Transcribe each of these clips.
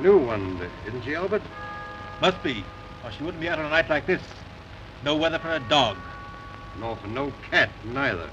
New one, isn't she, Albert? Must be, or she wouldn't be out on a night like this. No weather for a dog. Nor for no cat, neither.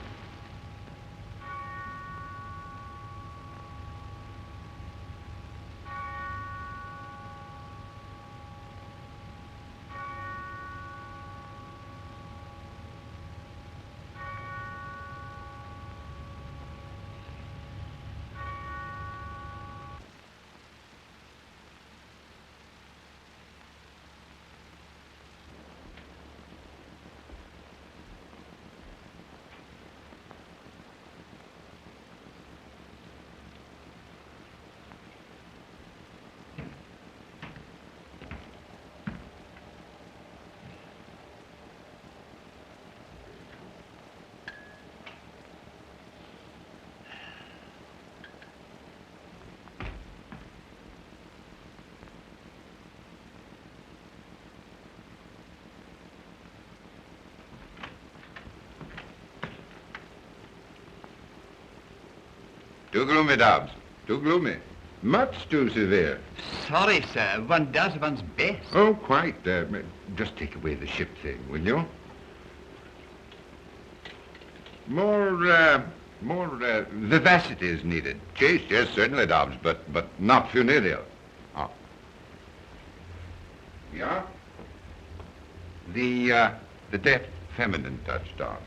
Too gloomy, Dobbs. Too gloomy. Much too severe. Sorry, sir. One does one's best. Oh, quite. Just take away the ship thing, will you? More vivacity is needed. Chaste, yes, certainly, Dobbs, but not funereal. Oh. Yeah? The deft feminine touch, Dobbs.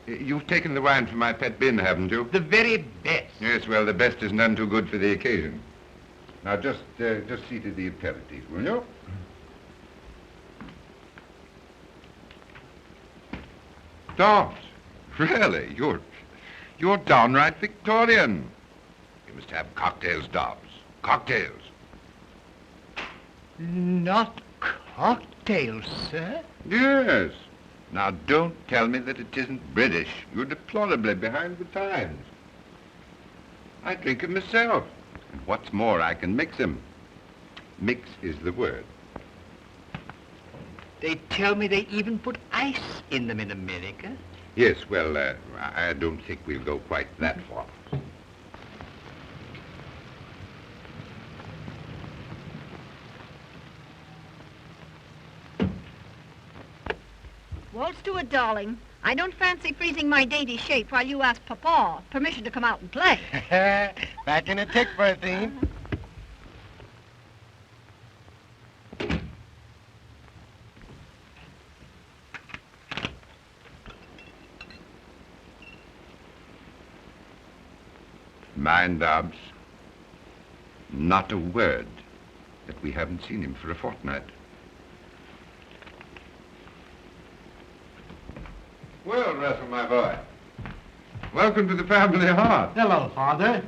You've taken the wine from my pet bin, haven't you? The very best. Yes, well, the best is none too good for the occasion. Now, just see to the aperitif, will you? Dobbs, really, you're downright Victorian. You must have cocktails, Dobbs. Cocktails. Not cocktails, sir? Yes. Now, don't tell me that it isn't British. You're deplorably behind the times. I drink 'em myself. And what's more, I can mix 'em. Mix is the word. They tell me they even put ice in them in America. Yes, well, I don't think we'll go quite that far. Waltz to it, darling. I don't fancy freezing my dainty shape while you ask Papa permission to come out and play. Back in a tick for a theme. Mind, Dobbs, not a word that we haven't seen him for a fortnight. Well, Russell, my boy, welcome to the family hearth. Hello, Father.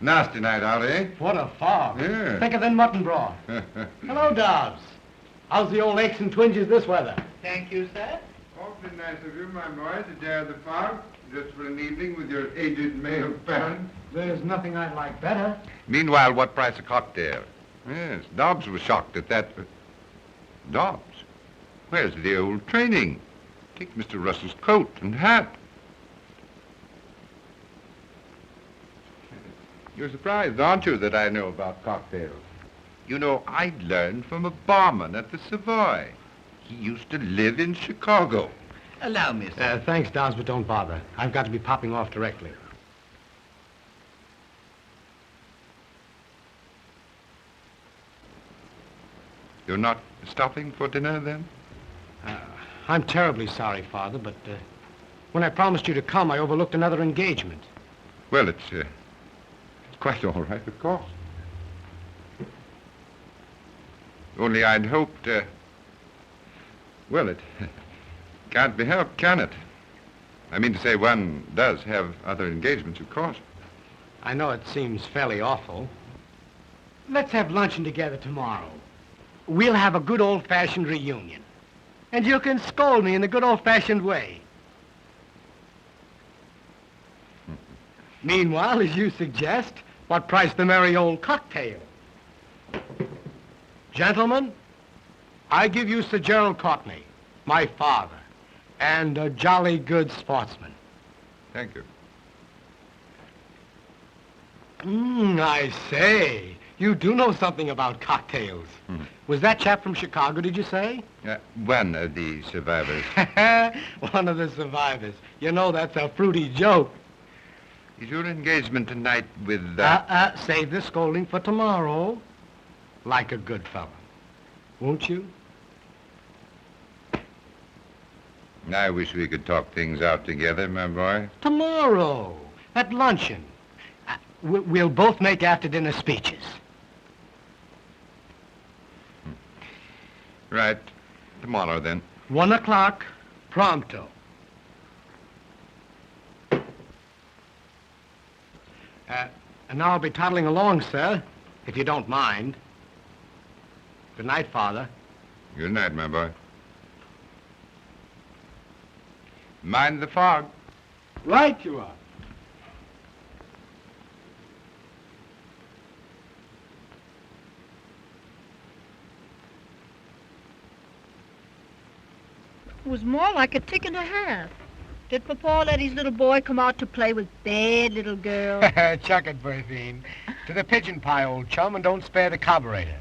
Nasty night out, eh? What a fog. Yeah. Thicker than mutton broth. Hello, Dobbs. How's the old aches and twinges this weather? Thank you, sir. Awfully nice of you, my boy, to dare the fog, just for an evening with your aged male parent. There's nothing I'd like better. Meanwhile, what price a cocktail? Yes, Dobbs was shocked at that. Dobbs? Where's the old training? Take Mr. Russell's coat and hat. You're surprised, aren't you, that I know about cocktails? You know, I learned from a barman at the Savoy. He used to live in Chicago. Allow me, sir. Thanks, Dobbs, but don't bother. I've got to be popping off directly. You're not stopping for dinner, then? I'm terribly sorry, Father, but when I promised you to come, I overlooked another engagement. Well, it's quite all right, of course. Only I'd hoped, well, it can't be helped, can it? I mean to say, one does have other engagements, of course. I know it seems fairly awful. Let's have luncheon together tomorrow. We'll have a good old-fashioned reunion. And you can scold me in the good old-fashioned way. Meanwhile, as you suggest, what price the merry old cocktail? Gentlemen, I give you Sir Gerald Courtney, my father, and a jolly good sportsman. Thank you. I say, you do know something about cocktails. Was that chap from Chicago, did you say? One of the survivors. One of the survivors. You know, that's a fruity joke. Is your engagement tonight with... Save the scolding for tomorrow. Like a good fellow. Won't you? I wish we could talk things out together, my boy. Tomorrow, at luncheon. We'll both make after-dinner speeches. Right. Tomorrow, then. 1 o'clock, pronto. And now I'll be toddling along, sir, if you don't mind. Good night, Father. Good night, my boy. Mind the fog. Right you are. It was more like a tick and a half. Did Papa let his little boy come out to play with bad little girls? Chuck it, Berthine. To the pigeon pie, old chum, and don't spare the carburetor.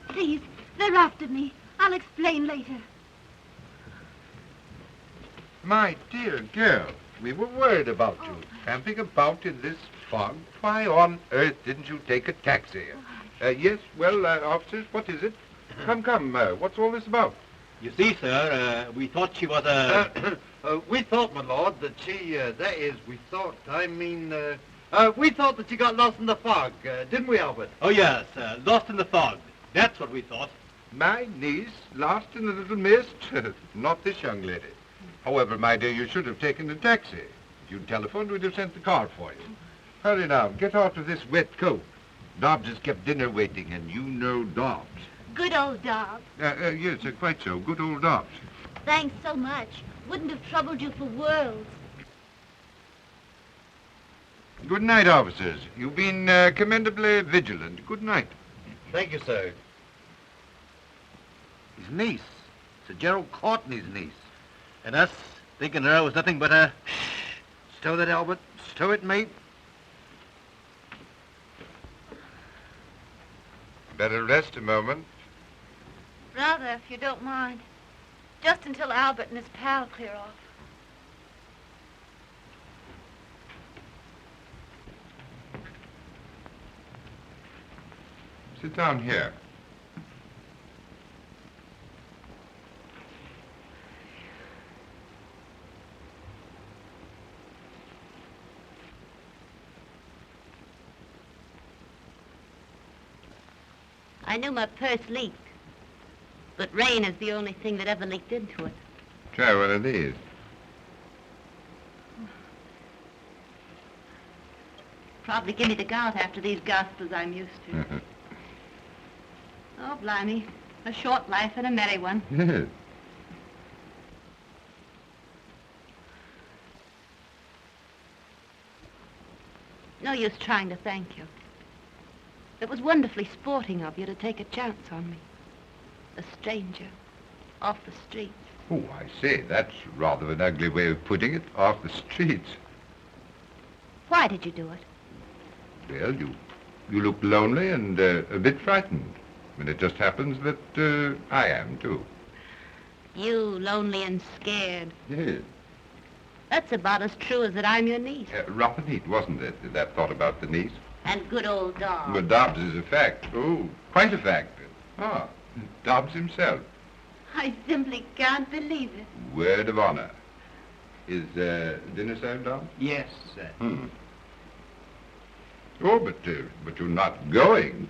Please, they're after me. I'll explain later. My dear girl, we were worried about you. Camping about in this fog. Why on earth didn't you take a taxi? Yes, well, officers, what is it? Come, what's all this about? You see, sir, we thought she was a... We thought, my lord, that she, we thought that she got lost in the fog, didn't we, Albert? Oh, yes, lost in the fog. That's what we thought. My niece, lost in a little mist? Not this young lady. However, my dear, you should have taken a taxi. If you'd telephoned, we'd have sent the car for you. Hurry now, get out of this wet coat. Dobbs has kept dinner waiting, and you know Dobbs. Good old Dobbs. Yes, quite so. Good old Dobbs. Thanks so much. Wouldn't have troubled you for worlds. Good night, officers. You've been commendably vigilant. Good night. Thank you, sir. His niece. Sir Gerald Courtney's niece. And us, thinking her was nothing but a... Stow that, Albert. Stow it, mate. Better rest a moment. Rather, if you don't mind. Just until Albert and his pal clear off. Sit down here. I knew my purse leaked, but rain is the only thing that ever leaked into it. Try one of these. Probably give me the gout after these gospels I'm used to. Oh, blimey. A short life and a merry one. Yes. No use trying to thank you. It was wonderfully sporting of you to take a chance on me. A stranger, off the streets. Oh, I say, that's rather an ugly way of putting it, off the streets. Why did you do it? Well, you look lonely and a bit frightened. And it just happens that I am, too. You, lonely and scared. Yes. That's about as true as that I'm your niece. Rough and neat, wasn't it, that thought about the niece? And good old Dobbs. But Dobbs is a fact. Oh, quite a fact. Ah, Dobbs himself. I simply can't believe it. Word of honor. Is dinner served, Dobbs? Yes, sir. Oh, but you're not going.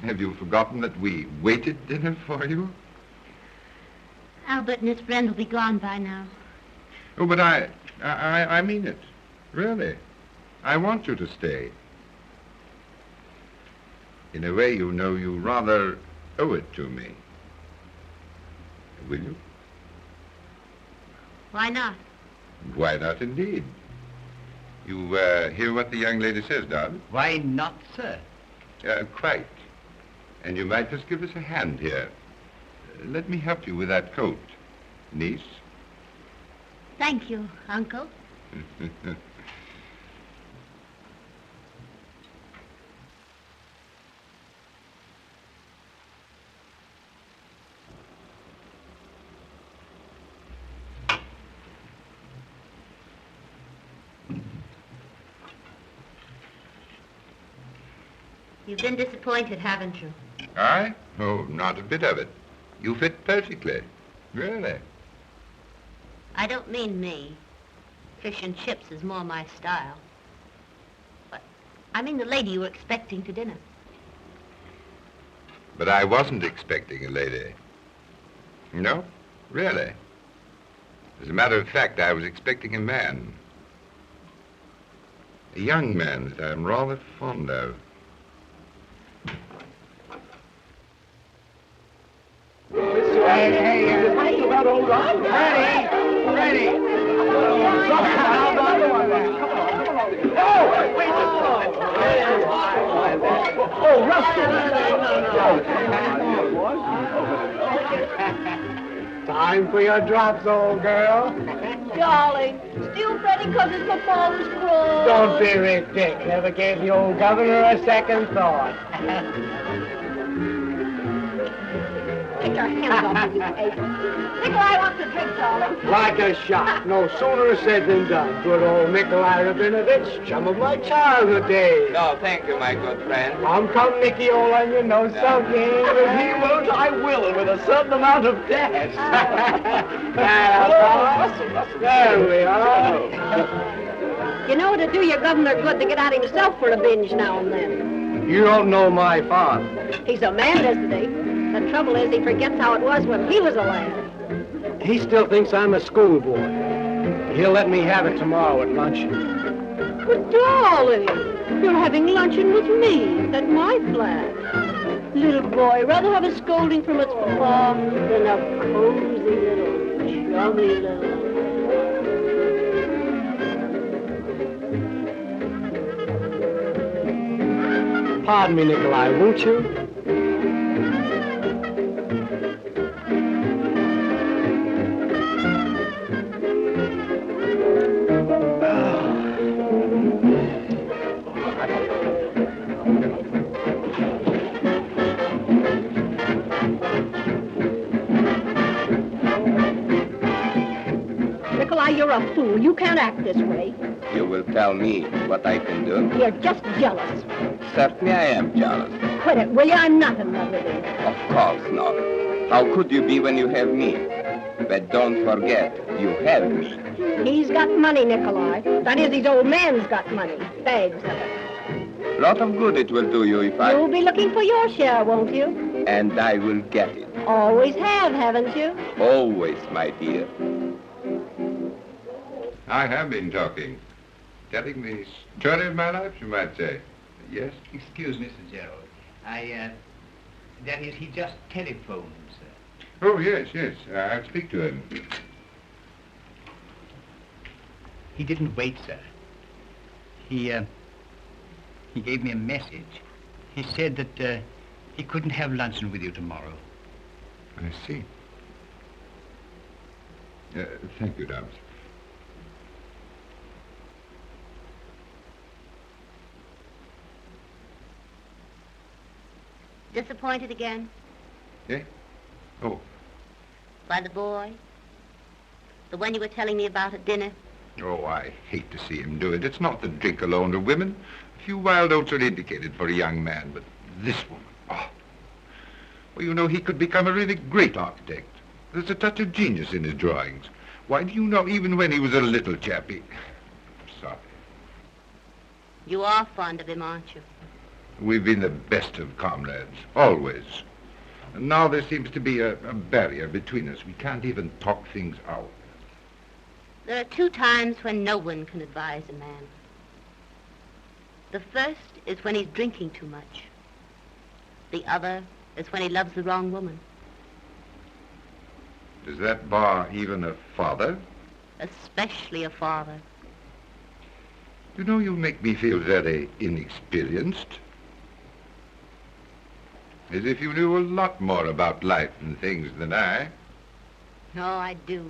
Have you forgotten that we waited dinner for you? Albert and his friend will be gone by now. Oh, but I mean it. Really. I want you to stay. In a way, you know, you rather owe it to me. Will you? Why not? Why not, indeed? You hear what the young lady says, Dobbs? Why not, sir? Quite. And you might just give us a hand here. Let me help you with that coat, niece. Thank you, Uncle. You've been disappointed, haven't you? I? Oh, not a bit of it. You fit perfectly. Really. I don't mean me. Fish and chips is more my style. But I mean the lady you were expecting to dinner. But I wasn't expecting a lady. No, really. As a matter of fact, I was expecting a man. A young man that I'm rather fond of. Time for your drops, old girl. Darling, still fretting 'cause his papa was cross. Don't be ridiculous. Never gave the old governor a second thought. Take your hands off me, you ape. Nikolai wants a drink, darling. Like a shot. No sooner said than done. Good old Nikolai Rabinovich, chum of my childhood days. No, thank you, my good friend. Come, Nicky, old onion, know something. If he won't, I will, and with a certain amount of dash. There we are. You know it'd do your governor good to get out himself for a binge now and then. You don't know my father. He's a man, isn't he? The trouble is he forgets how it was when he was a lad. He still thinks I'm a schoolboy. He'll let me have it tomorrow at luncheon. But darling, you're having luncheon with me at my flat. Little boy, rather have a scolding from its papa than a cozy little, chummy little. Pardon me, Nikolai, won't you? Nikolai, you're a fool. You can't act this way. You will tell me what I can do? You're just jealous. Certainly I am jealous. Quit it, will you? I'm not in love with you. Of course not. How could you be when you have me? But don't forget, you have me. He's got money, Nikolai. That is, his old man's got money. Bags of it. Lot of good it will do you if I... You'll be looking for your share, won't you? And I will get it. Always have, haven't you? Always, my dear. I have been talking. Telling the story of my life, you might say. Yes? Excuse me, Sir Gerald. That is, he just telephoned, sir. Oh, yes. I'll speak to him. He didn't wait, sir. He gave me a message. He said that he couldn't have luncheon with you tomorrow. I see. Thank you, Dubs. Disappointed again? Eh? Oh. By the boy? The one you were telling me about at dinner? Oh, I hate to see him do it. It's not the drink alone of women. A few wild oats are indicated for a young man, but this woman, oh. Well, you know, he could become a really great architect. There's a touch of genius in his drawings. Why, do you know, even when he was a little chappie... Sorry. You are fond of him, aren't you? We've been the best of comrades, always. And now there seems to be a barrier between us. We can't even talk things out. There are 2 times when no one can advise a man. The first is when he's drinking too much. The other is when he loves the wrong woman. Does that bar even a father? Especially a father. You know, you make me feel very inexperienced. As if you knew a lot more about life and things than I. No, I do.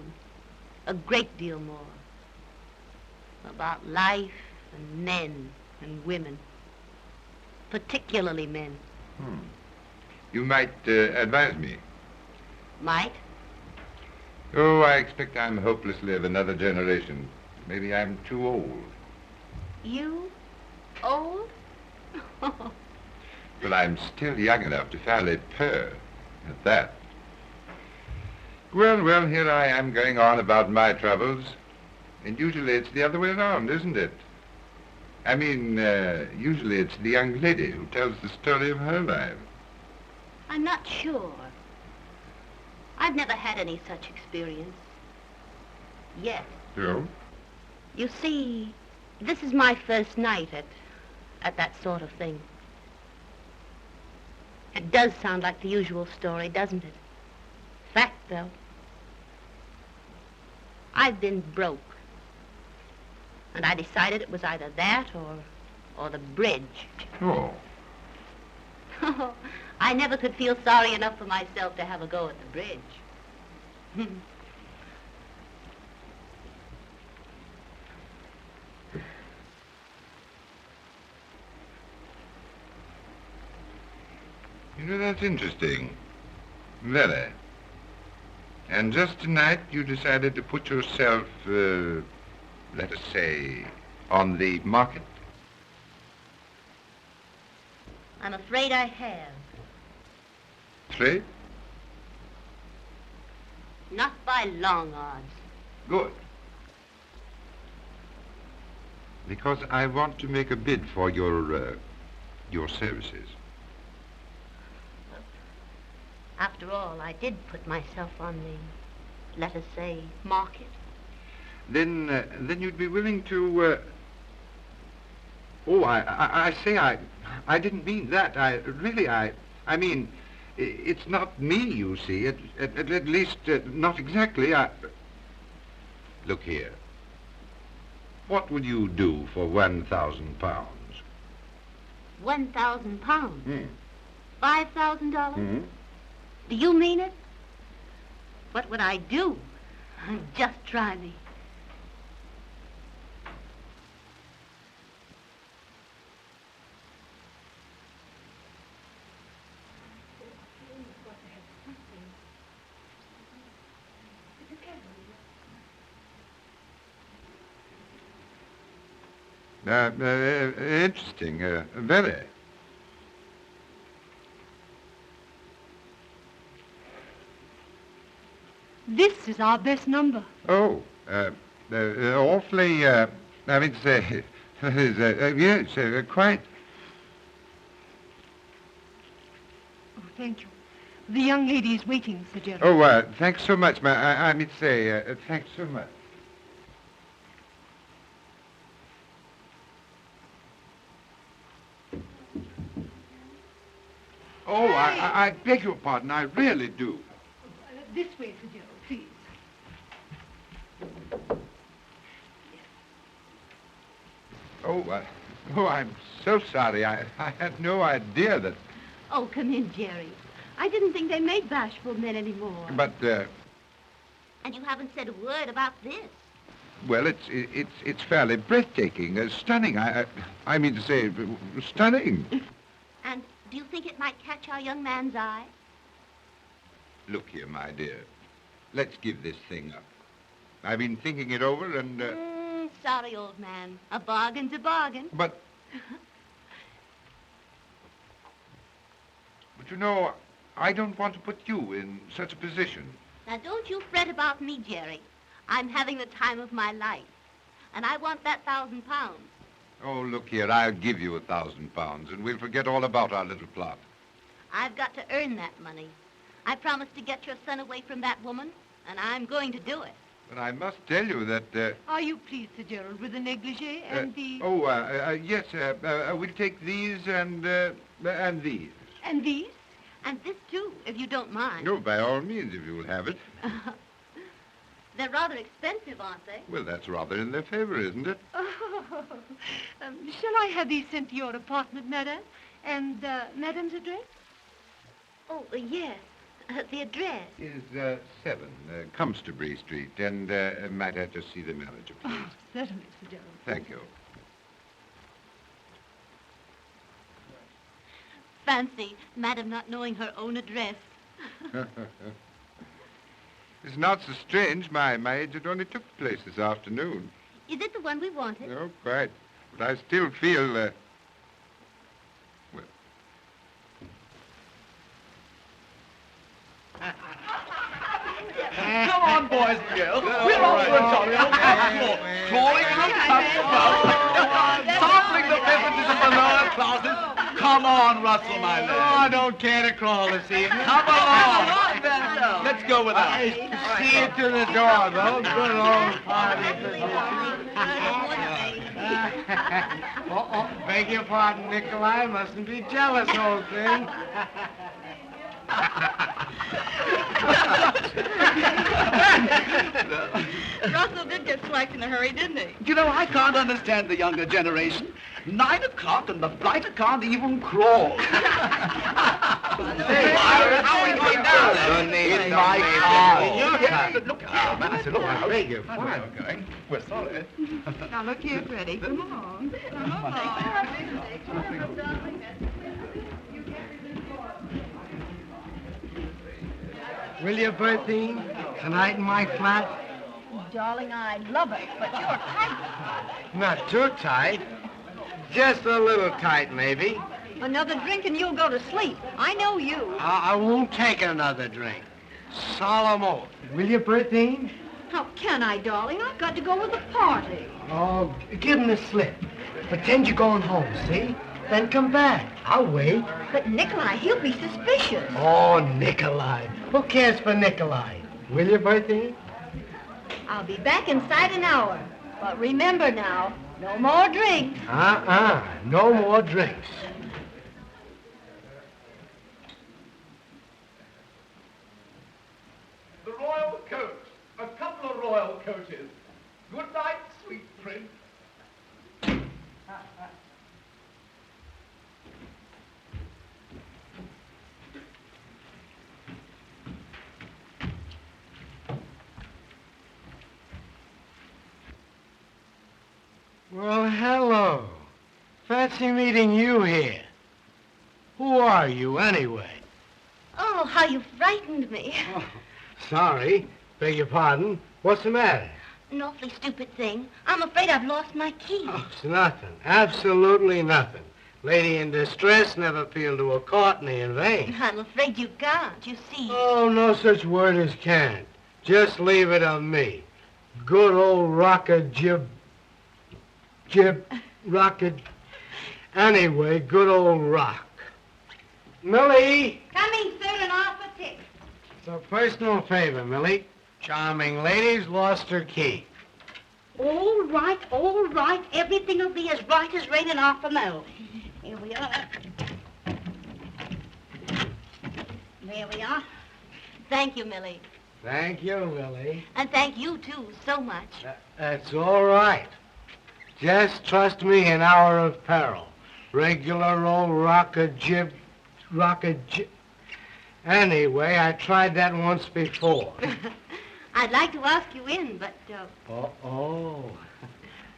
A great deal more. About life and men and women. Particularly men. You might advise me. Might? Oh, I expect I'm hopelessly of another generation. Maybe I'm too old. You? Old? But I'm still young enough to fairly purr at that. Well, here I am going on about my troubles. And usually it's the other way around, isn't it? I mean, usually it's the young lady who tells the story of her life. I'm not sure. I've never had any such experience. Yet. So? You see, this is my first night at that sort of thing. It does sound like the usual story, doesn't it? Fact, though. I've been broke. And I decided it was either that or the bridge. Oh. I never could feel sorry enough for myself to have a go at the bridge. You know, that's interesting. Very. And just tonight you decided to put yourself, let us say, on the market. I'm afraid I have. Trade? Not by long odds. Good. Because I want to make a bid for your services. After all, I did put myself on the, let us say, market. Then you'd be willing to, Oh, I say, I didn't mean that. I mean, it's not me, you see. At least, not exactly. Look here. What would you do for £1,000? £1,000. $5,000? Do you mean it? What would I do? Just try me. Interesting, very. This is our best number. Oh, awfully, I mean to say, yes, quite. Oh, thank you. The young lady is waiting, Sir Gerald. Oh, thanks so much, I mean to say, thanks so much. Oh, I beg your pardon, I really do. This way, Sir Gerald, please. Oh, I'm so sorry. I had no idea that... Oh, come in, Jerry. I didn't think they made bashful men anymore. But, And you haven't said a word about this. well, it's fairly breathtaking, stunning. I mean to say, stunning. And do you think it might catch our young man's eye? Look here, my dear. Let's give this thing up. I've been thinking it over and... Sorry, old man. A bargain's a bargain. But you know, I don't want to put you in such a position. Now, don't you fret about me, Jerry. I'm having the time of my life. And I want that £1,000. Oh, look here, I'll give you £1,000 and we'll forget all about our little plot. I've got to earn that money. I promised to get your son away from that woman, and I'm going to do it. But I must tell you that... Are you pleased, Sir Gerald, with the negligee and the... yes, we'll take these and these. And these? And this, too, if you don't mind. No, by all means, if you'll have it. They're rather expensive, aren't they? Well, that's rather in their favor, isn't it? Shall I have these sent to your apartment, madame? And madame's address? Oh, yes. The address? Is 7 Comsterbury Street, and might I just see the manager, please? Oh, certainly, Sir Gerald. Thank you. Fancy, madam not knowing her own address. It's not so strange. My agent only took the place this afternoon. Is it the one we wanted? No, quite. But I still feel, well... Come on, boys and girls. We're off for a jolly old floor. Clawing in the pubs above. Sampling the beverages of the lower classes. Come on, Russell, my lad. Oh, I don't care to crawl this evening. Come along. Let's go with us. See you to the door, though. Good old party. Beg your pardon, Nikolai. Mustn't be jealous, old thing. Russell did get swiped in a hurry, didn't he? You know, I can't understand the younger generation. 9 o'clock and the blighter can't even crawl. Hey, how are we going down there? In my car. Look, I said, look, I beg your pardon. We're sorry. Now, look here, Freddie. Come on. Come on. Will you, Bertine? Tonight in my flat? Darling, I'd love it, but you're tight. Not too tight. Just a little tight, maybe. Another drink and you'll go to sleep. I know you. I won't take another drink. Solemn oath. Will you, Bertine? How can I, darling? I've got to go with the party. Oh, give him the slip. Pretend you're going home, see? Then come back. I'll wait. But Nikolai, he'll be suspicious. Oh, Nikolai. Who cares for Nikolai? Will you, Bertine? I'll be back inside an hour. But remember now, no more drinks. No more drinks. The royal coach. A couple of royal coaches. Good night, sweet prince. Well, hello. Fancy meeting you here. Who are you, anyway? Oh, how you frightened me. Oh, sorry. Beg your pardon. What's the matter? An awfully stupid thing. I'm afraid I've lost my key. Oh, it's nothing. Absolutely nothing. Lady in distress never appealed to a Courtney in vain. I'm afraid you can't, you see. Oh, no such word as can't. Just leave it on me. Good old rocket rocket. Anyway, good old rock. Millie! Coming soon and off a tip. It's a personal favor, Millie. Charming lady's lost her key. All right, all right. Everything will be as right as rain in half a mile. Here we are. There we are. Thank you, Millie. Thank you, Millie. And thank you, too, so much. That's all right. Just trust me in hour of peril. Regular old rocket. Anyway, I tried that once before. I'd like to ask you in, but, Oh.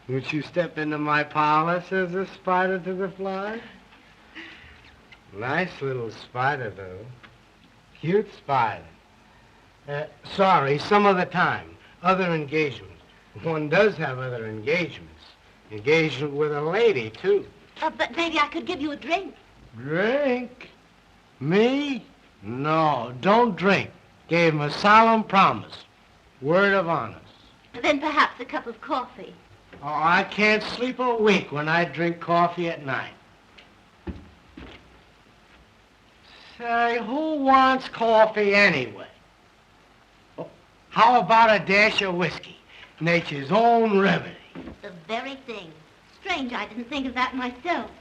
Would you step into my parlor, says the spider to the fly? Nice little spider, though. Cute spider. Sorry, some other time. Other engagements. One does have other engagements. Engagement with a lady, too. but maybe I could give you a drink. Drink? Me? No, don't drink. Gave him a solemn promise. Word of honor. Then perhaps a cup of coffee. Oh, I can't sleep a wink when I drink coffee at night. Say, who wants coffee anyway? Oh, how about a dash of whiskey? Nature's own remedy. The very thing. Strange I didn't think of that myself.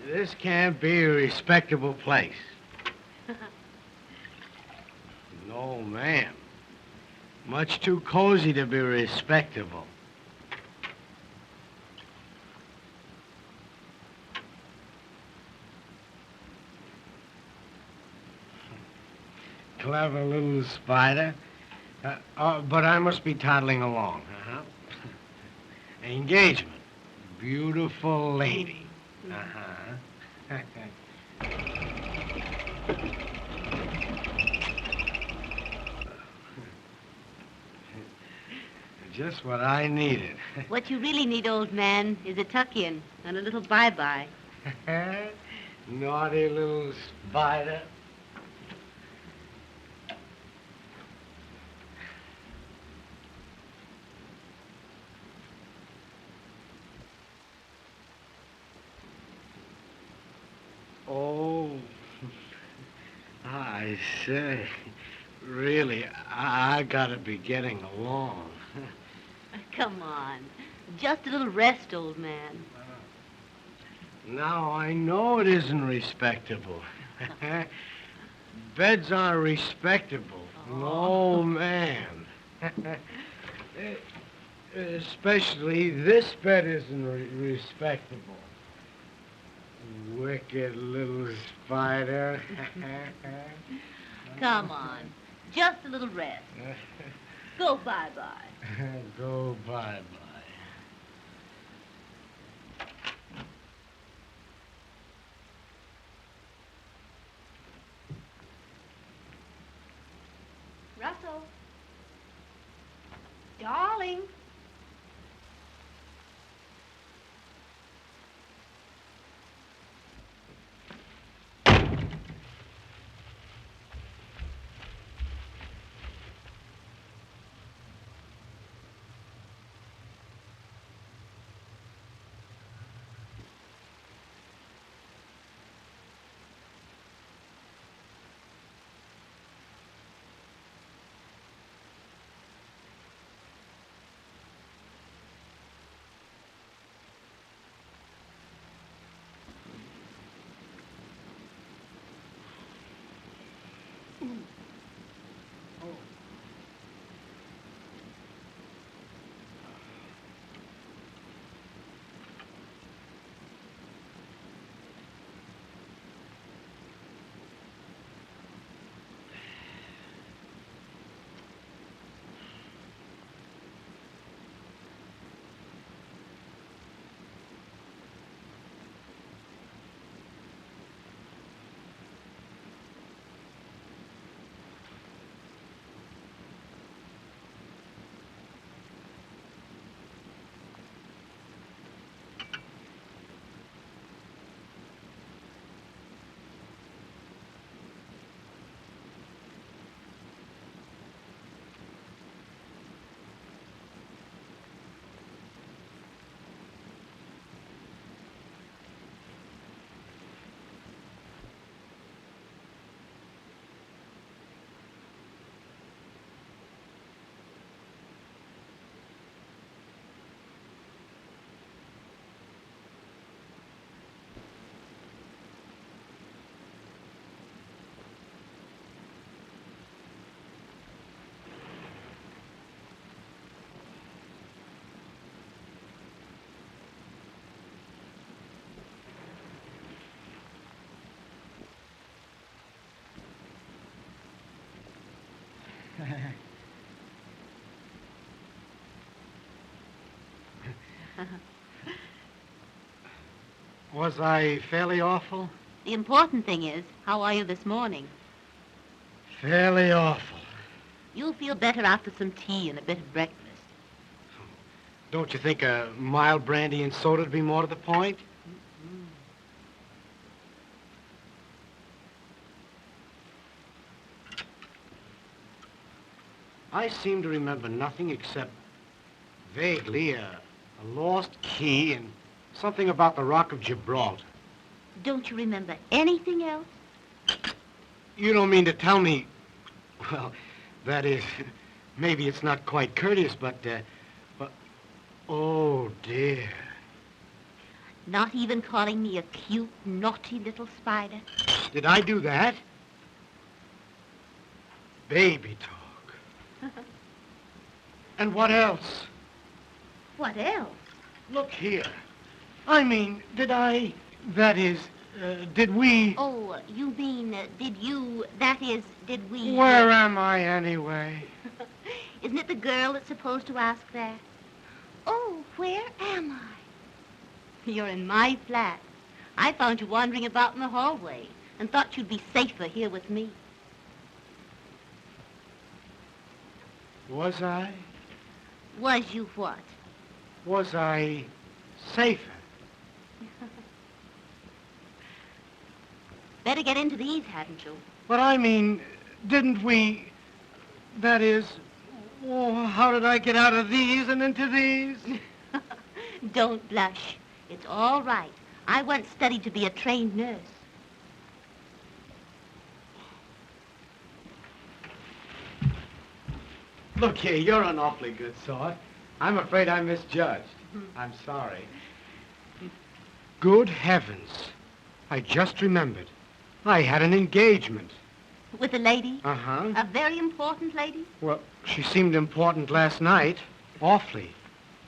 This can't be a respectable place. No, ma'am. Much too cozy to be respectable. Clever little spider. But I must be toddling along. Engagement. Beautiful lady. Just what I needed. What you really need, old man, is a tuck-in and a little bye-bye. Naughty little spider. Oh, I say, really, I gotta be getting along. Come on. Just a little rest, old man. Now, I know it isn't respectable. Beds aren't respectable. No, ma'am. Especially this bed isn't respectable. Wicked little spider. Come on. Just a little rest. Go bye-bye. Go bye-bye. Russell. Darling. Was I fairly awful? The important thing is, how are you this morning? Fairly awful. You'll feel better after some tea and a bit of breakfast. Don't you think a mild brandy and soda would be more to the point? I seem to remember nothing except vaguely a lost key and something about the Rock of Gibraltar. Don't you remember anything else? You don't mean to tell me... Well, that is... Maybe it's not quite courteous, but... Oh, dear. Not even calling me a cute, naughty little spider? Did I do that? Baby talk. And what else? What else? Look here. I mean, did I... That is, did we... Oh, you mean, did you... That is, did we... Where am I, anyway? Isn't it the girl that's supposed to ask that? Oh, where am I? You're in my flat. I found you wandering about in the hallway and thought you'd be safer here with me. Was I? Was you what? Was I safer? Better get into these, hadn't you? But I mean, didn't we... That is... Oh, how did I get out of these and into these? Don't blush. It's all right. I once studied to be a trained nurse. Look here, you're an awfully good sort. I'm afraid I misjudged. I'm sorry. Good heavens. I just remembered. I had an engagement. With a lady? Uh-huh. A very important lady? Well, she seemed important last night. Awfully.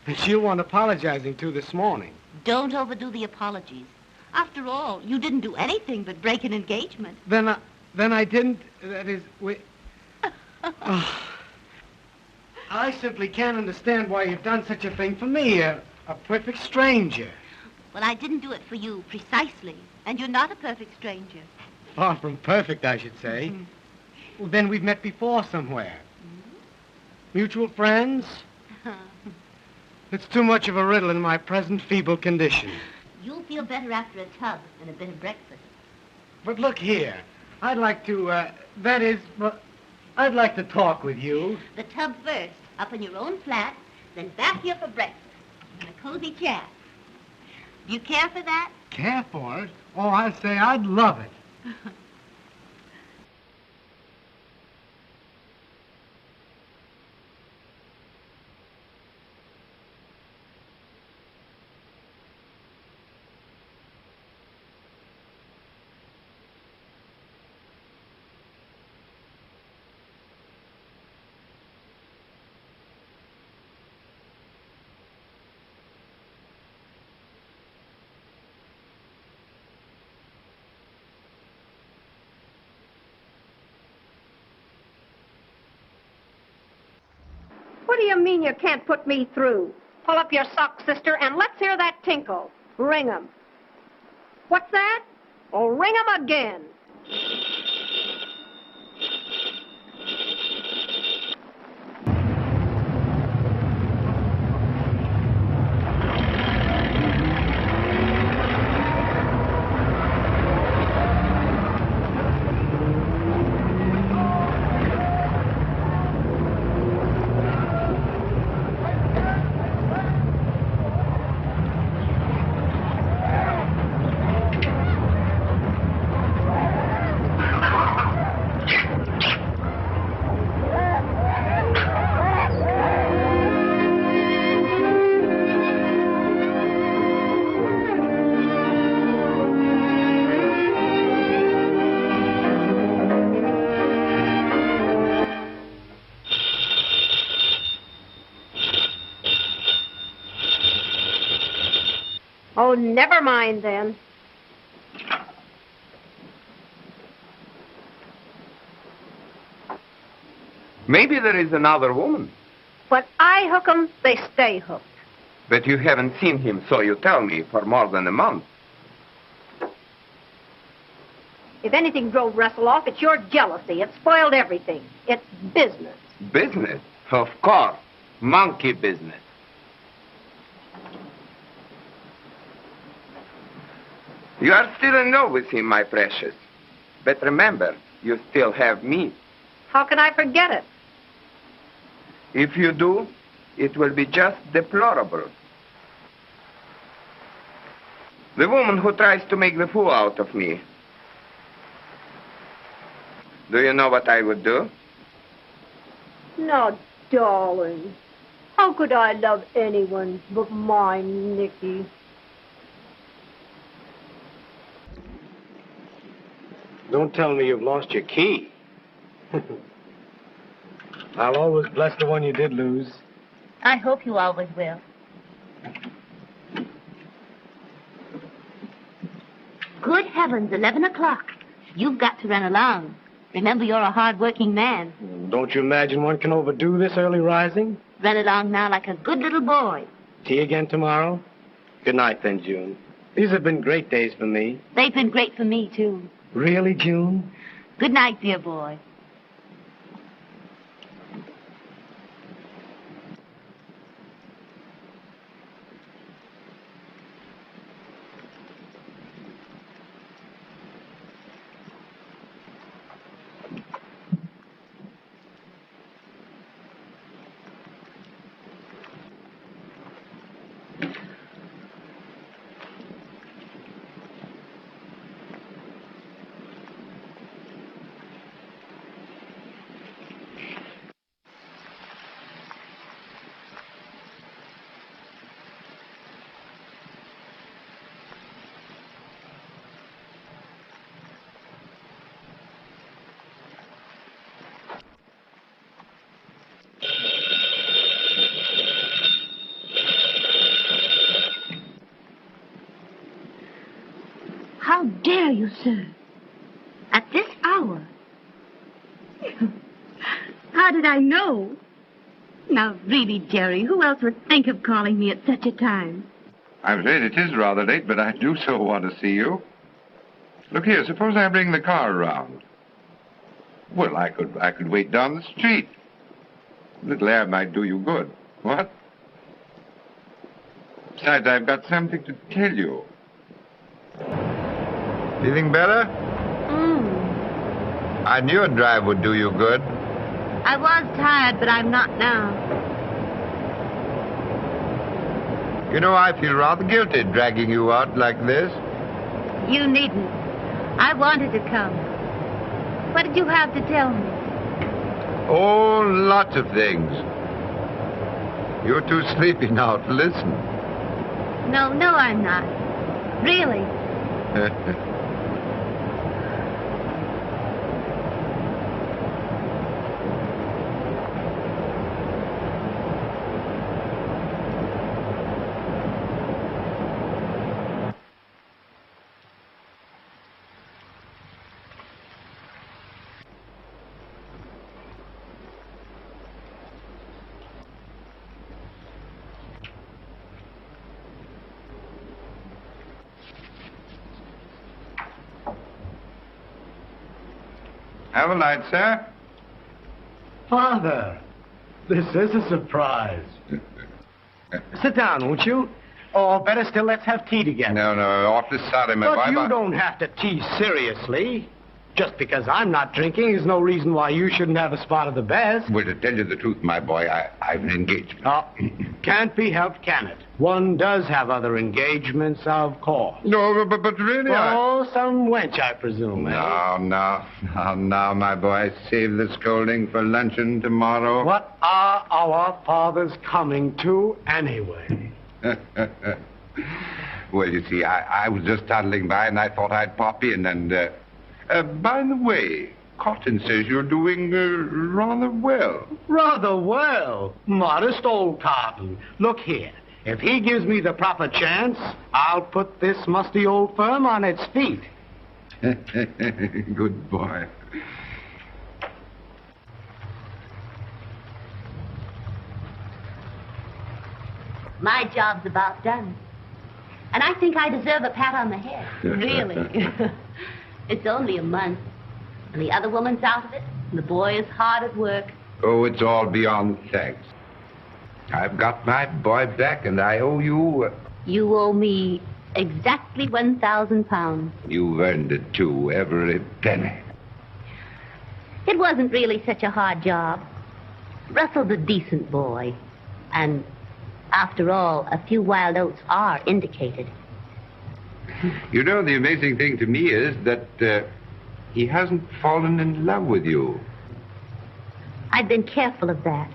And she'll want apologizing to this morning. Don't overdo the apologies. After all, you didn't do anything but break an engagement. Then I didn't... That is... I simply can't understand why you've done such a thing for me, a perfect stranger. Well, I didn't do it for you, precisely. And you're not a perfect stranger. Far from perfect, I should say. Well, then we've met before somewhere. Mutual friends? It's too much of a riddle in my present feeble condition. You'll feel better after a tub and a bit of breakfast. But look here. I'd like to, I'd like to talk with you. The tub first, up in your own flat, then back here for breakfast. And a cozy chat. Do you care for that? Care for it? Oh, I'd say I'd love it. What do you mean you can't put me through? Pull up your socks, sister, and let's hear that tinkle. Ring 'em. What's that? Oh, ring 'em again. Oh, never mind then. Maybe there is another woman. When I hook 'em, they stay hooked. But you haven't seen him, so you tell me, for more than a month. If anything drove Russell off, it's your jealousy. It spoiled everything. It's business. Business? Of course. Monkey business. You are still in love with him, my precious. But remember, you still have me. How can I forget it? If you do, it will be just deplorable. The woman who tries to make the fool out of me. Do you know what I would do? Now, darling, how could I love anyone but my Nicky? Don't tell me you've lost your key. I'll always bless the one you did lose. I hope you always will. Good heavens, 11 o'clock. You've got to run along. Remember, you're a hard-working man. Don't you imagine one can overdo this early rising? Run along now like a good little boy. Tea again tomorrow? Good night, then, June. These have been great days for me. They've been great for me, too. Really, June? Good night, dear boy. How dare you, sir? At this hour? How did I know? Now, really, Jerry, who else would think of calling me at such a time? I'm afraid it is rather late, but I do so want to see you. Look here, suppose I bring the car around. Well, I could wait down the street. A little air might do you good. What? Besides, I've got something to tell you. Feeling better? I knew a drive would do you good. I was tired, but I'm not now. You know, I feel rather guilty dragging you out like this. You needn't. I wanted to come. What did you have to tell me? Oh, lots of things. You're too sleepy now to listen. No, I'm not. Really. Have a light, sir. Father, this is a surprise. Sit down, won't you? Or better still, let's have tea together. No, awfully sorry, my But boy. you don't have to tease seriously. Just because I'm not drinking is no reason why you shouldn't have a spot of the best. Well, to tell you the truth, my boy, I've an engagement. Oh, can't be helped, can it? One does have other engagements, of course. No, but really, Oh, some wench, I presume, eh? No, my boy. Save the scolding for luncheon tomorrow. What are our fathers coming to, anyway? Well, you see, I was just toddling by, and I thought I'd pop in, and, by the way, Cotton says you're doing, rather well. Rather well. Modest old Cotton. Look here. If he gives me the proper chance, I'll put this musty old firm on its feet. Good boy. My job's about done. And I think I deserve a pat on the head. Really. It's only a month. And the other woman's out of it. And the boy is hard at work. Oh, it's all beyond thanks. I've got my boy back, and I owe you... You owe me exactly 1,000 pounds. You've earned it, too, every penny. It wasn't really such a hard job. Russell's a decent boy. And after all, a few wild oats are indicated. You know, the amazing thing to me is that he hasn't fallen in love with you. I've been careful of that.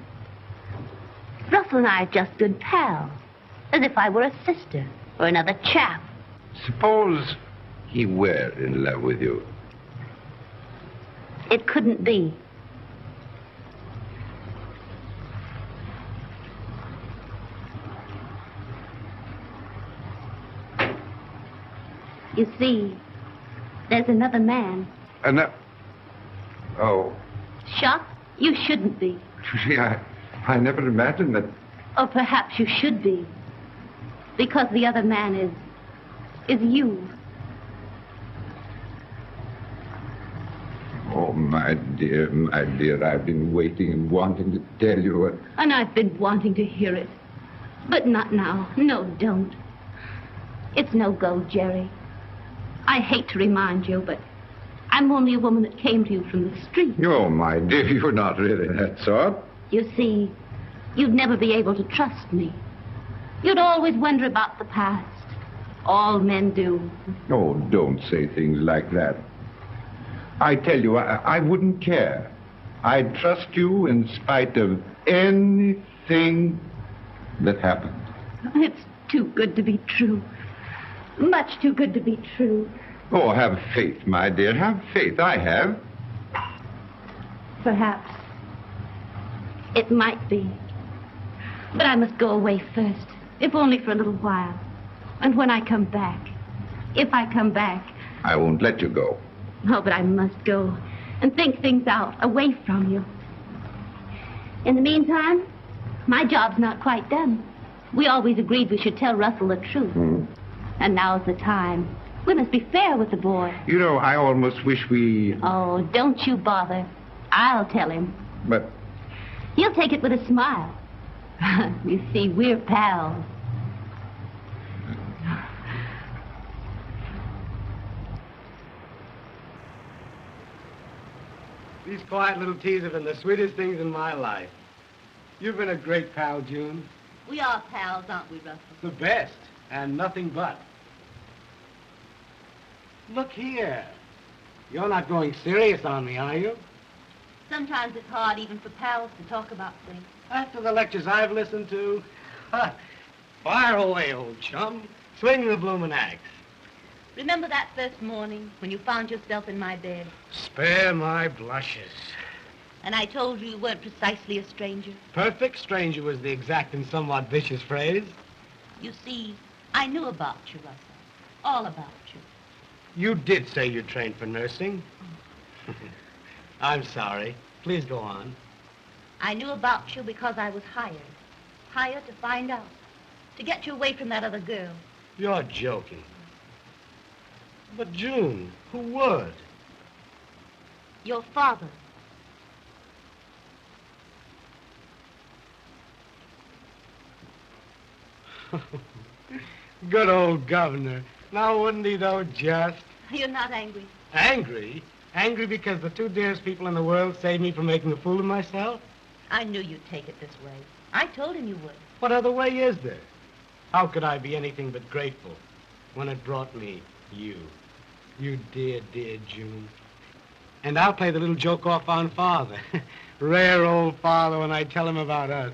Russell and I are just good pals, as if I were a sister or another chap. Suppose he were in love with you. It couldn't be. You see, there's another man. Oh. Shocked? You shouldn't be. Gee, I never imagined that. Or perhaps you should be. Because the other man is you. Oh, my dear, I've been waiting and wanting to tell you what... And I've been wanting to hear it. But not now. No, don't. It's no go, Jerry. I hate to remind you, but I'm only a woman that came to you from the street. Oh, my dear, you're not really that sort. You see, you'd never be able to trust me. You'd always wonder about the past. All men do. Oh, don't say things like that. I tell you, I wouldn't care. I'd trust you in spite of anything that happened. It's too good to be true. Much too good to be true. Oh, have faith, my dear. Have faith. I have. Perhaps. It might be. But I must go away first, if only for a little while. And when I come back, if I come back... I won't let you go. Oh, but I must go and think things out, away from you. In the meantime, my job's not quite done. We always agreed we should tell Russell the truth. And now's the time. We must be fair with the boy. You know, I almost wish we... Oh, don't you bother. I'll tell him. But... He'll take it with a smile. You see, we're pals. These quiet little teas have been the sweetest things in my life. You've been a great pal, June. We are pals, aren't we, Russell? The best, and nothing but. Look here. You're not going serious on me, are you? Sometimes it's hard even for pals to talk about things. After the lectures I've listened to, fire away, old chum. Swing the bloomin' axe. Remember that first morning when you found yourself in my bed? Spare my blushes. And I told you you weren't precisely a stranger? Perfect stranger was the exact and somewhat vicious phrase. You see, I knew about you, Russell. All about you. You did say you trained for nursing. I'm sorry. Please go on. I knew about you because I was hired. Hired to find out. To get you away from that other girl. You're joking. But, June, who would? Your father. Good old governor. Now, wouldn't he, though, just? You're not angry. Angry? Angry because the two dearest people in the world saved me from making a fool of myself? I knew you'd take it this way. I told him you would. What other way is there? How could I be anything but grateful when it brought me you? You dear, dear June. And I'll play the little joke off on Father. Rare old Father when I tell him about us.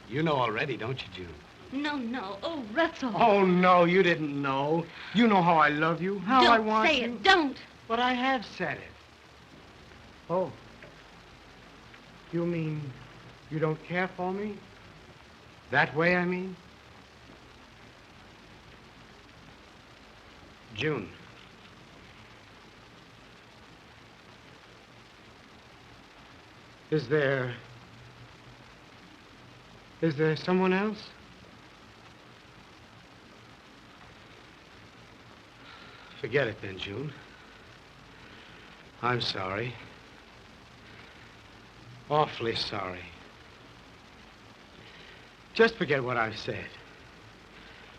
You know already, don't you, June? No, no. Oh, Russell. Oh, no, you didn't know. You know how I love you, how I want you. Don't say it. Don't. But I have said it. Oh. You mean you don't care for me? That way, I mean? June. Is there Is there someone else? Forget it then, June. I'm sorry. Awfully sorry. Just forget what I've said.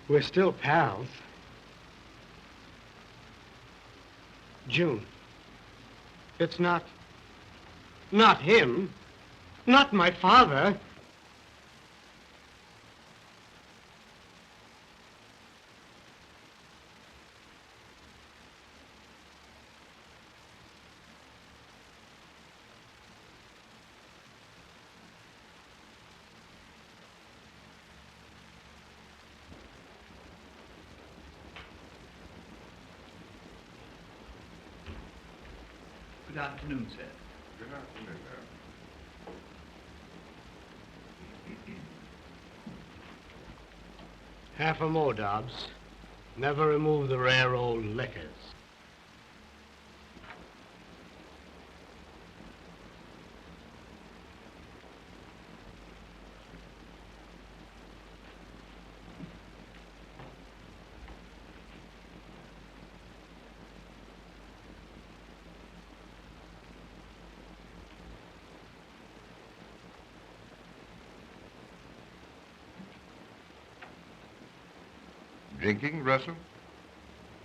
We're still pals. June, it's not him, not my father. Good afternoon, sir. Good afternoon, Half a more, Dobbs. Never remove the rare old liquors. Drinking, Russell?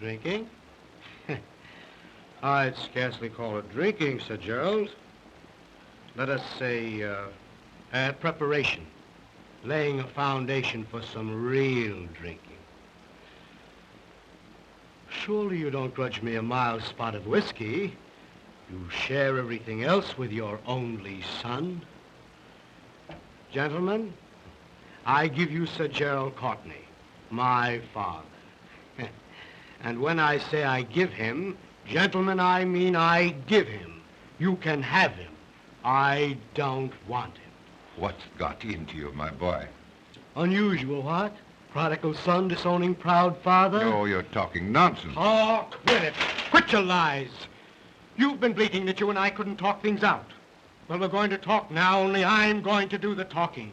Drinking? I'd scarcely call it drinking, Sir Gerald. Let us say, preparation. Laying a foundation for some real drinking. Surely you don't grudge me a mild spot of whiskey. You share everything else with your only son. Gentlemen, I give you Sir Gerald Courtney, my father. And when I say I give him, gentlemen, I mean I give him. You can have him. I don't want him. What's got into you, my boy? Unusual, what? Prodigal son disowning proud father? No, you're talking nonsense. Oh, quit it. Quit your lies. You've been bleating that you and I couldn't talk things out. Well, we're going to talk now, only I'm going to do the talking.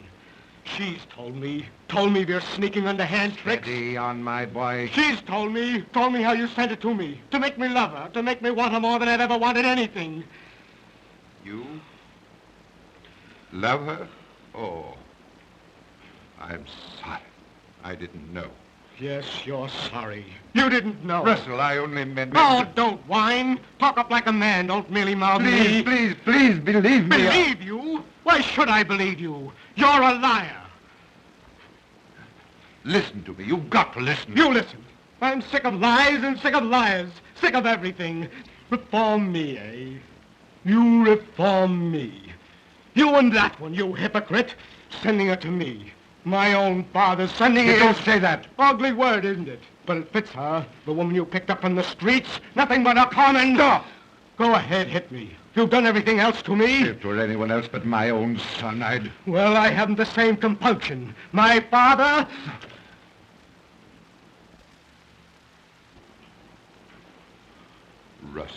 She's told me of your sneaking underhand tricks. Steady on, my boy. She's told me how you sent it to me, to make me love her, to make me want her more than I've ever wanted anything. You love her? Oh, I'm sorry. I didn't know. Yes, you're sorry. You didn't know. Russell, I only meant... Oh, don't whine. Talk up like a man. Don't merely mouth me. Please believe me. Believe you? Why should I believe you? You're a liar. Listen to me. You've got to listen. You listen. I'm sick of lies and sick of liars. Sick of everything. Reform me, eh? You reform me. You and that one, you hypocrite. Sending her to me. My own father sending her... Don't say that. Ugly word, isn't it? But it fits her. The woman you picked up from the streets. Nothing but a common... Go ahead, hit me. You've done everything else to me. If it were anyone else but my own son, I'd... Well, I haven't the same compunction. My father... Russ.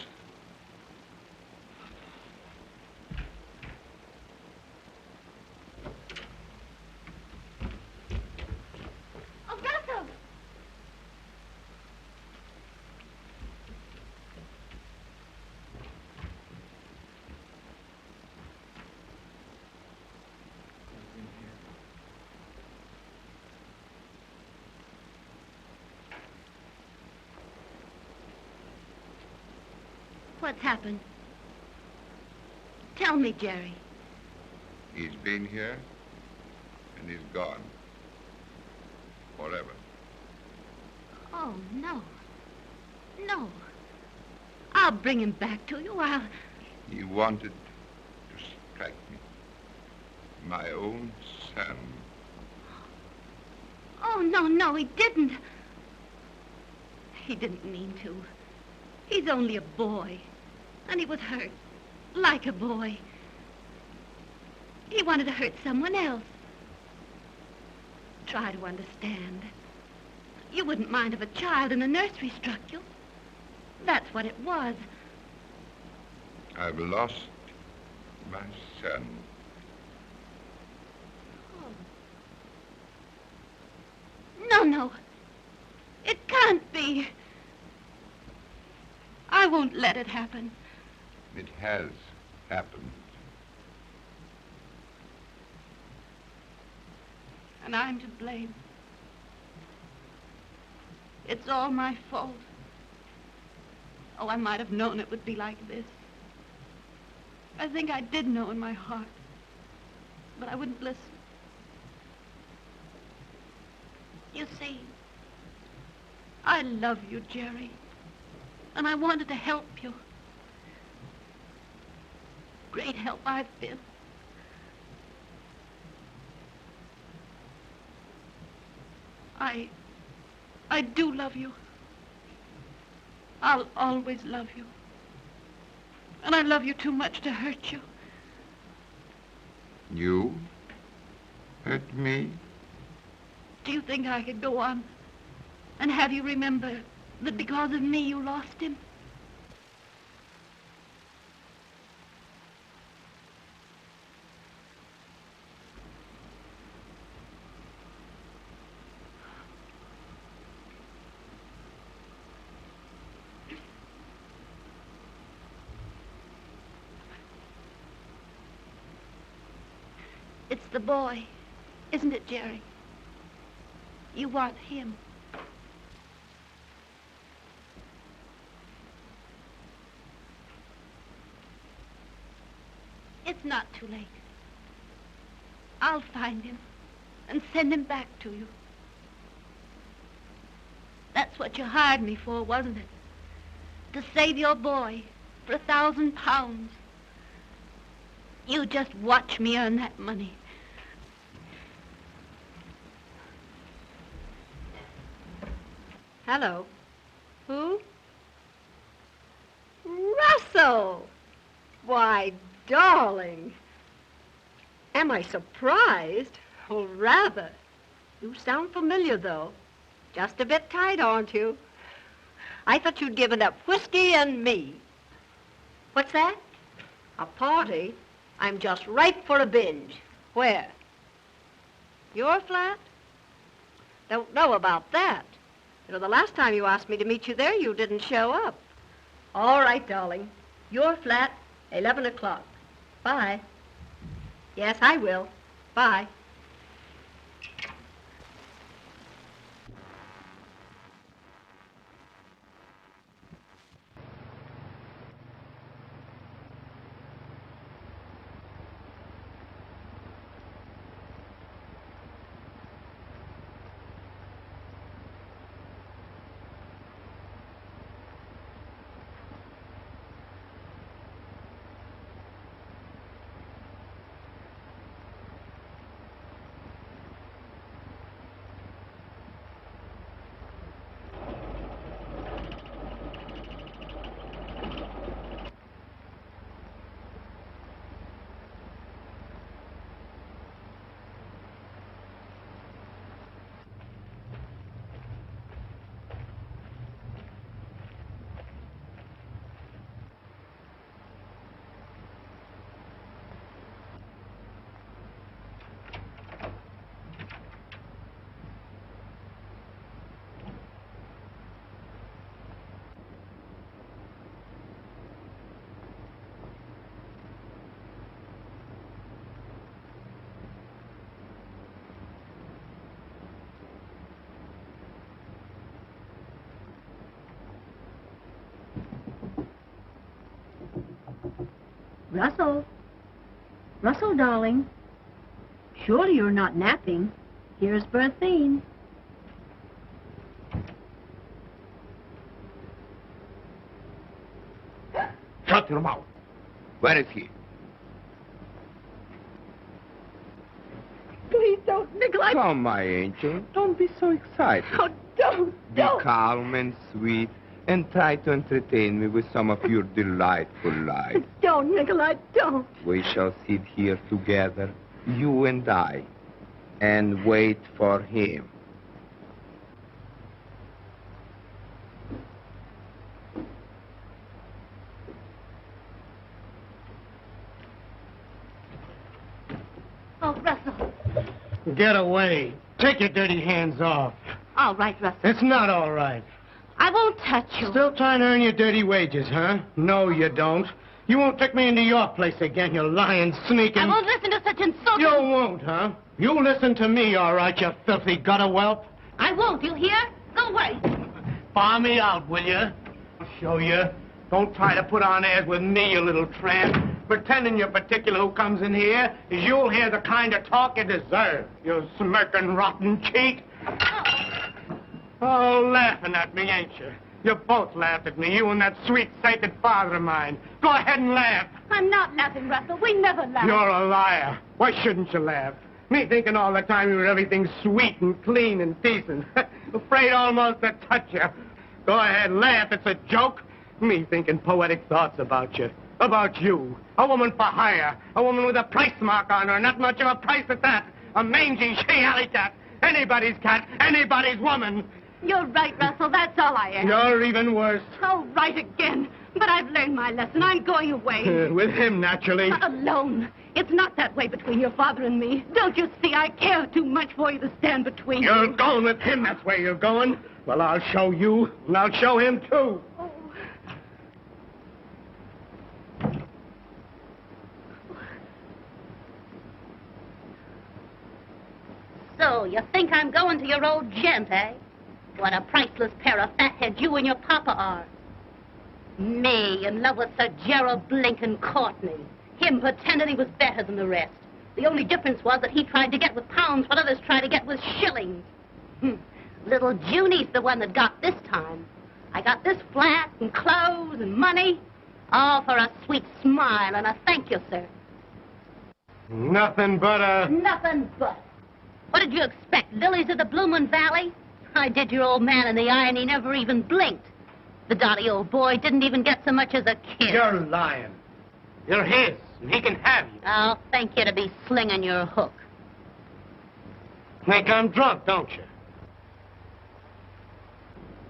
Oh, Russell! What's happened? Tell me, Jerry. He's been here, and he's gone. Forever. Oh, no. No. I'll bring him back to you. He wanted to strike me. My own son. Oh, no, he didn't. He didn't mean to. He's only a boy. And he was hurt. Like a boy. He wanted to hurt someone else. Try to understand. You wouldn't mind if a child in a nursery struck you. That's what it was. I've lost my son. Oh, no. It can't be. I won't let it happen. It has happened. And I'm to blame. It's all my fault. Oh, I might have known it would be like this. I think I did know in my heart. But I wouldn't listen. You see, I love you, Jerry. And I wanted to help you. Great help I've been. I do love you. I'll always love you. And I love you too much to hurt you. You hurt me? Do you think I could go on and have you remember that because of me you lost him? It's the boy, isn't it, Jerry? You want him. It's not too late. I'll find him and send him back to you. That's what you hired me for, wasn't it? To save your boy for £1,000. You just watch me earn that money. Hello. Who? Russell! Why, darling. Am I surprised? Oh, rather. You sound familiar, though. Just a bit tight, aren't you? I thought you'd given up whiskey and me. What's that? A party? I'm just ripe for a binge. Where? Your flat? Don't know about that. You know, the last time you asked me to meet you there, you didn't show up. All right, darling. Your flat, 11 o'clock. Bye. Yes, I will. Bye. Russell. Russell, darling. Surely you're not napping. Here's Berthine. Shut your mouth. Where is he? Please don't, Nikolai. Come, my angel. Don't be so excited. Oh, don't. Be calm and sweet and try to entertain me with some of your delightful lies. Don't, Nikolai, don't. We shall sit here together, you and I, and wait for him. Oh, Russell. Get away. Take your dirty hands off. All right, Russell. It's not all right. I won't touch you. Still trying to earn your dirty wages, huh? No, you don't. You won't take me into your place again, you lying, sneaking... I won't listen to such insulting... You won't, huh? You listen to me, all right, you filthy gutter whelp. I won't, you hear? Go away. Bar me out, will you? I'll show you. Don't try to put on airs with me, you little tramp. Pretending you're particular who comes in here is you'll hear the kind of talk you deserve, you smirking, rotten cheat. Oh, laughing at me, ain't you? You both laughed at me, you and that sweet, sacred father of mine. Go ahead and laugh. I'm not laughing, Russell. We never laugh. You're a liar. Why shouldn't you laugh? Me thinking all the time you were everything sweet and clean and decent. Afraid almost to touch you. Go ahead, laugh. It's a joke. Me thinking poetic thoughts about you. About you. A woman for hire. A woman with a price mark on her. Not much of a price at that. A mangy she-alley cat. Anybody's cat. Anybody's woman. You're right, Russell. That's all I am. You're even worse. Oh, right again. But I've learned my lesson. I'm going away. With him, naturally. Alone. It's not that way between your father and me. Don't you see? I care too much for you to stand between You're you. going with him. That's where you're going. Well, I'll show you. And I'll show him, too. Oh. So, you think I'm going to your old gent, eh? What a priceless pair of fatheads you and your papa are. Me in love with Sir Gerald Blinken Courtney. Him pretending he was better than the rest. The only difference was that he tried to get with pounds what others tried to get with shillings. Little Junie's the one that got this time. I got this flat and clothes and money. All for a sweet smile and a thank you, sir. Nothing but a... Nothing but. What did you expect, lilies of the bloomin' valley? I did your old man in the eye and he never even blinked. The dotty old boy didn't even get so much as a kiss. You're lying. You're his, and he can have you. I'll thank you to be slinging your hook. Think I'm drunk, don't you?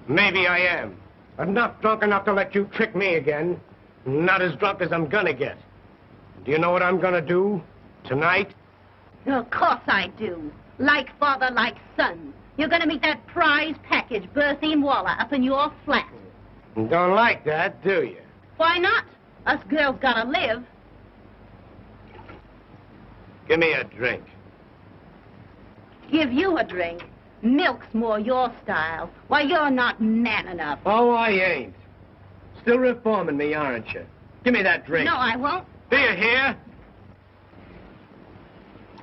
Maybe I am. But not drunk enough to let you trick me again. Not as drunk as I'm gonna get. Do you know what I'm gonna do tonight? Of course I do. Like father, like son. You're gonna meet that prize package, Berthine Waller, up in your flat. You don't like that, do you? Why not? Us girls gotta live. Give me a drink. Give you a drink. Milk's more your style. Why, you're not man enough. Oh, I ain't. Still reforming me, aren't you? Give me that drink. No, I won't. Do you hear?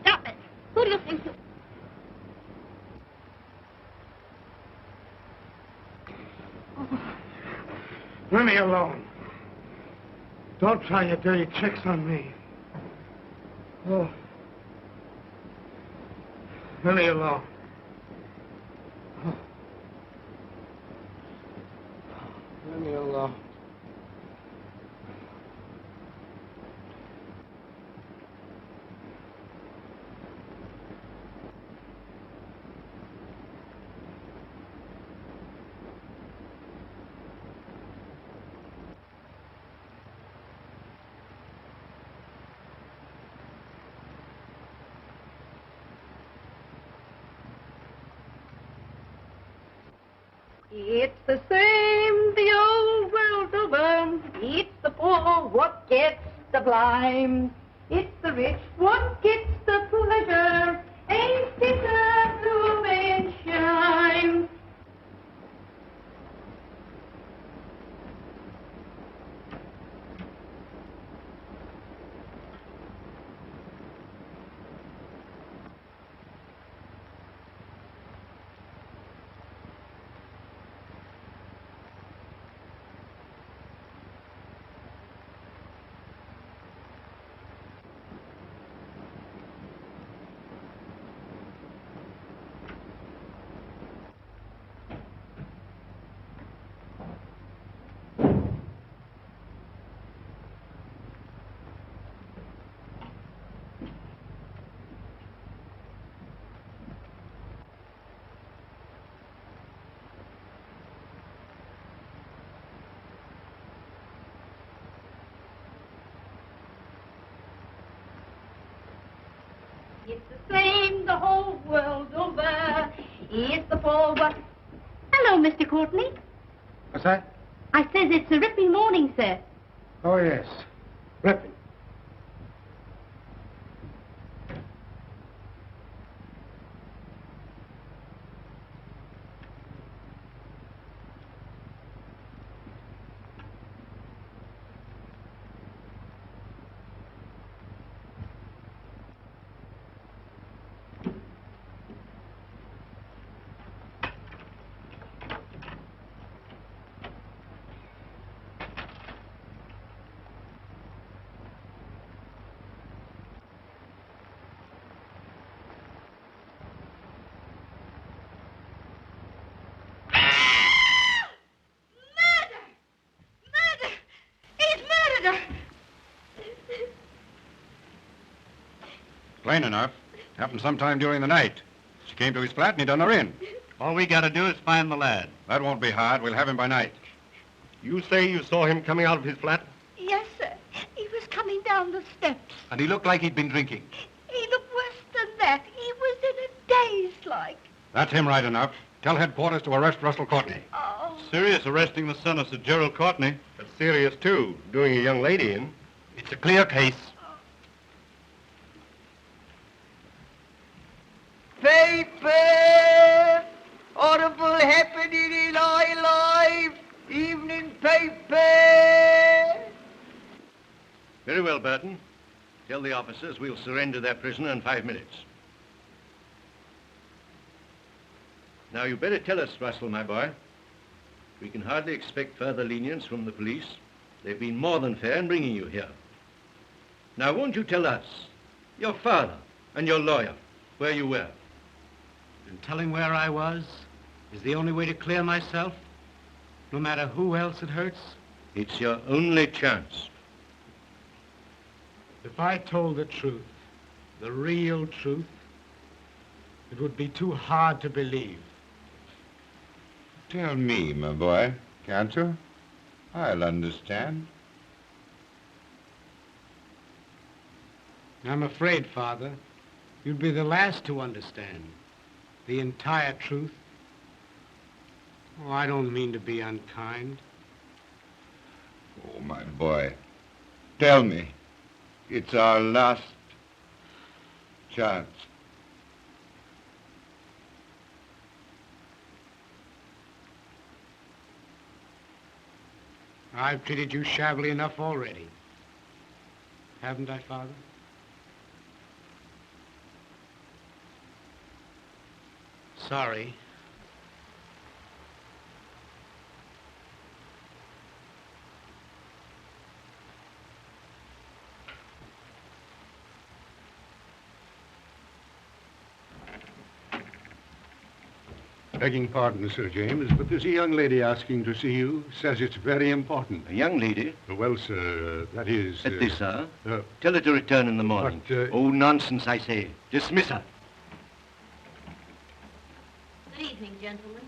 Stop it. Who do you think you... Leave me alone. Don't try your dirty tricks on me. Oh. Leave me alone. Oh. Leave me alone. It's the same the old world over. It's the poor what gets the blame. It's the rich what gets the pleasure. Ain't it a blooming shame? It's the same the whole world over. It's the poor what... Hello, Mr. Courtney. What's that? I says it's a ripping morning, sir. Oh, yes. Ripping. Plain enough. Happened sometime during the night. She came to his flat and he done her in. All we gotta do is find the lad. That won't be hard. We'll have him by night. You say you saw him coming out of his flat? Yes, sir. He was coming down the steps. And he looked like he'd been drinking. He looked worse than that. He was in a daze like. That's him right enough. Tell headquarters to arrest Russell Courtney. Oh. Serious arresting the son of Sir Gerald Courtney. That's serious, too, doing a young lady in. It's a clear case. Paper! Horrible happening in our life! Evening paper! Very well, Burton. Tell the officers we'll surrender their prisoner in 5 minutes. Now, you better tell us, Russell, my boy. We can hardly expect further lenience from the police. They've been more than fair in bringing you here. Now, won't you tell us, your father and your lawyer, where you were? And telling where I was is the only way to clear myself, no matter who else it hurts? It's your only chance. If I told the truth, the real truth, it would be too hard to believe. Tell me, my boy, can't you? I'll understand. I'm afraid, Father, you'd be the last to understand the entire truth. Oh, I don't mean to be unkind. Oh, my boy, tell me. It's our last chance. I've treated you shabbily enough already. Haven't I, Father? Sorry. Begging pardon, Sir James, but there's a young lady asking to see you. Says it's very important. A young lady? Well, sir, that is... At this hour? Tell her to return in the morning. But, Oh, nonsense, I say. Dismiss her. Good evening, gentlemen.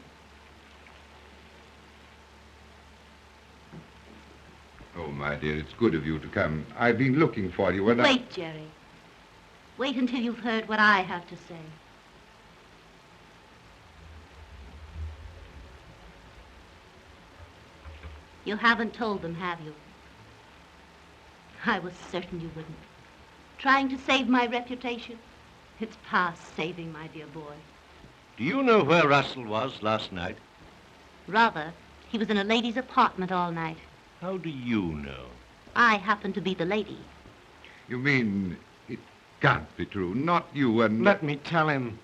Oh, my dear, it's good of you to come. I've been looking for you and Wait, Jerry. Wait until you've heard what I have to say. You haven't told them, have you? I was certain you wouldn't. Trying to save my reputation? It's past saving, my dear boy. Do you know where Russell was last night? Rather, he was in a lady's apartment all night. How do you know? I happen to be the lady. You mean it can't be true? Not you and... Let me tell him.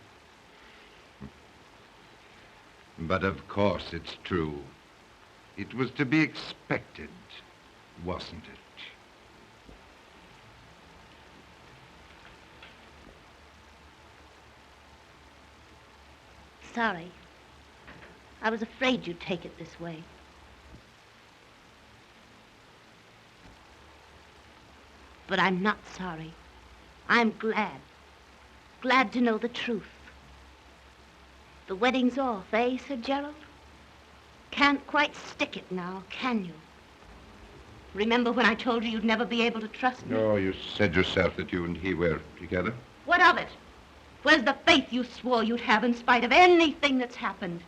But of course it's true. It was to be expected, wasn't it? Sorry. I was afraid you'd take it this way. But I'm not sorry. I'm glad. Glad to know the truth. The wedding's off, eh, Sir Gerald? Can't quite stick it now, can you? Remember when I told you you'd never be able to trust me? No, you said yourself that you and he were together. What of it? Where's the faith you swore you'd have in spite of anything that's happened?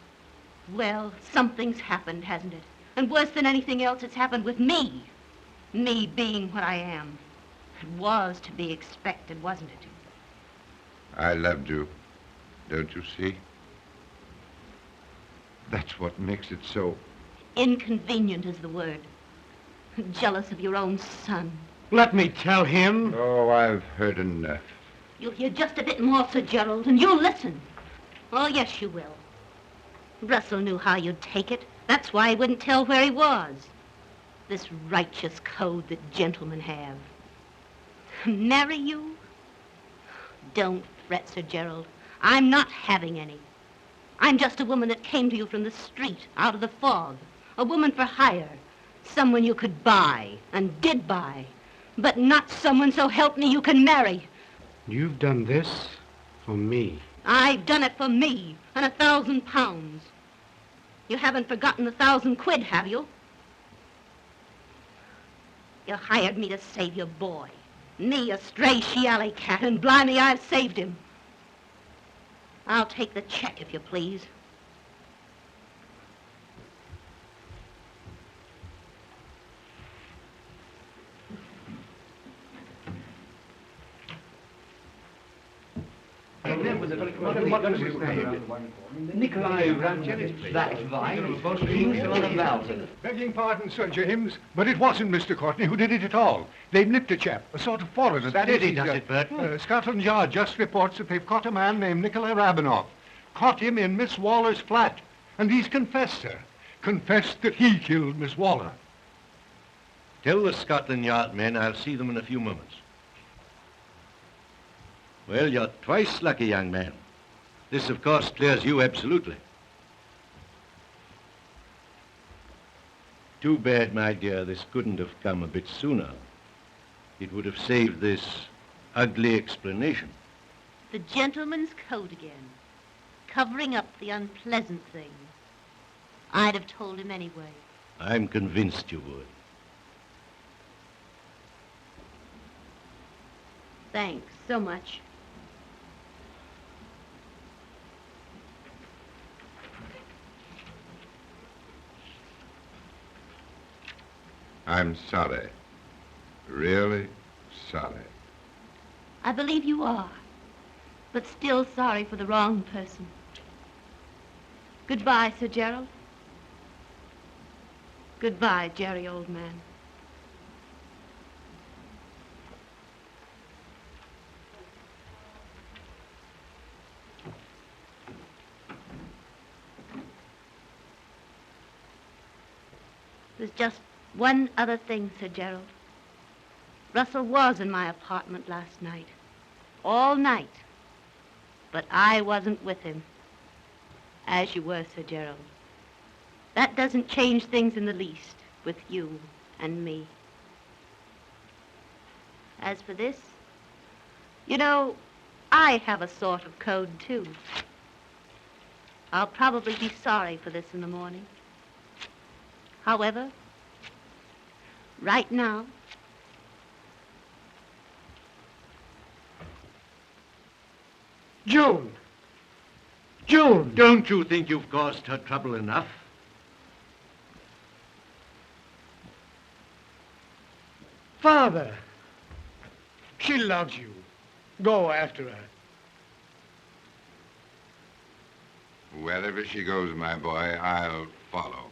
Well, something's happened, hasn't it? And worse than anything else, it's happened with me. Me being what I am. It was to be expected, wasn't it? I loved you. Don't you see? That's what makes it so. Inconvenient is the word. Jealous of your own son. Let me tell him. Oh, I've heard enough. You'll hear just a bit more, Sir Gerald, and you'll listen. Oh, yes, you will. Russell knew how you'd take it. That's why he wouldn't tell where he was. This righteous code that gentlemen have. Marry you? Don't fret, Sir Gerald. I'm not having any. I'm just a woman that came to you from the street, out of the fog. A woman for hire. Someone you could buy, and did buy. But not someone, so help me, you can marry. You've done this for me. I've done it for me, and £1,000. You haven't forgotten the 1,000 quid, have you? You hired me to save your boy. Me, a stray she-alley cat, and blimey, I've saved him. I'll take the check, if you please. Nikolai Rangelis. That's right. He's on the mountain. Begging pardon, Sir James, but it wasn't Mr. Courtney who did it at all. They've nipped a chap, a sort of foreigner. That is, he does it, Burton. Scotland Yard just reports that they've caught a man named Nikolai Rabinoff. Caught him in Miss Waller's flat. And he's confessed, sir. Confessed that he killed Miss Waller. Tell the Scotland Yard men I'll see them in a few moments. Well, you're twice lucky, young man. This, of course, clears you absolutely. Too bad, my dear, this couldn't have come a bit sooner. It would have saved this ugly explanation. The gentleman's code again. Covering up the unpleasant things. I'd have told him anyway. I'm convinced you would. Thanks so much. I'm sorry. Really sorry. I believe you are, but still sorry for the wrong person. Goodbye, Sir Gerald. Goodbye, Jerry, old man. There's just one other thing, Sir Gerald. Russell was in my apartment last night. All night. But I wasn't with him. As you were, Sir Gerald. That doesn't change things in the least with you and me. As for this, you know, I have a sort of code, too. I'll probably be sorry for this in the morning. However, right now, June! June! Don't you think you've caused her trouble enough? Father, she loves you. Go after her. Wherever she goes, my boy, I'll follow.